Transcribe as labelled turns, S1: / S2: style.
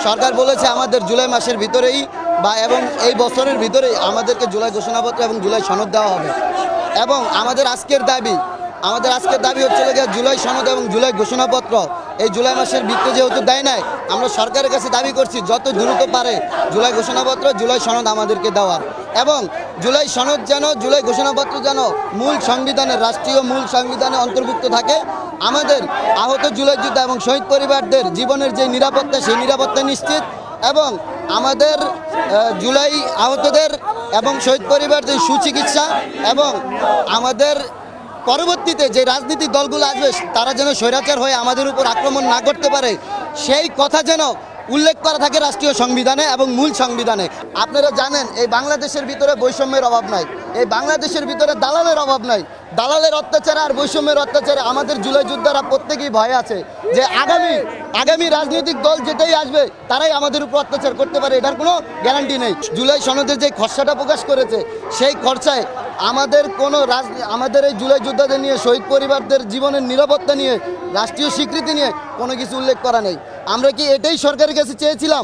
S1: সরকার বলেছে আমাদের জুলাই মাসের ভিতরেই এবং এই বছরের ভিতরেই আমাদেরকে জুলাই ঘোষণাপত্র এবং জুলাই সনদ দেওয়া হবে। এবং আমাদের আজকের দাবি হচ্ছে যে জুলাই সনদ এবং জুলাই ঘোষণাপত্র এই জুলাই মাসের ভিতরে যেহেতু দেয় নাই, আমরা সরকারের কাছে দাবি করছি যত দ্রুত পারে জুলাই ঘোষণাপত্র জুলাই সনদ আমাদেরকে দেওয়ার, এবং জুলাই ঘোষণাপত্র যেন রাষ্ট্রীয় মূল সংবিধানে অন্তর্ভুক্ত থাকে। আমাদের আহত জুলাই যোদ্ধা এবং শহীদ পরিবারদের জীবনের যে নিরাপত্তা, সেই নিরাপত্তা নিশ্চিত, এবং আমাদের জুলাই আহতদের এবং শহীদ পরিবারদের সুচিকিৎসা, এবং আমাদের পরবর্তীতে যে রাজনীতিক দলগুলো আসবে তারা যেন স্বৈরাচার হয়ে আমাদের উপর আক্রমণ না করতে পারে, সেই কথা যেন উল্লেখ করা থাকে রাষ্ট্রীয় সংবিধানে এবং মূল সংবিধানে। আপনারা জানেন এই বাংলাদেশের ভিতরে বৈষম্যের অভাব নাই, এই বাংলাদেশের ভিতরে দালালের অভাব নাই। দালালের অত্যাচারে আর বৈষম্যের অত্যাচারে আমাদের জুলাই যোদ্ধারা প্রত্যেকেই ভয়ে আছে যে আগামী রাজনৈতিক দল যেটাই আসবে তারাই আমাদের উপর অত্যাচার করতে পারে, এটার কোনো গ্যারান্টি নেই। জুলাই সনদের যে খসড়াটা প্রকাশ করেছে সেই খসড়ায় আমাদের এই জুলাই যোদ্ধাদের নিয়ে, শহীদ পরিবারদের জীবনের নিরাপত্তা নিয়ে, রাষ্ট্রীয় স্বীকৃতি নিয়ে কোনো কিছু উল্লেখ করা নেই। আমরা কি এটাই সরকারের কাছে চেয়েছিলাম?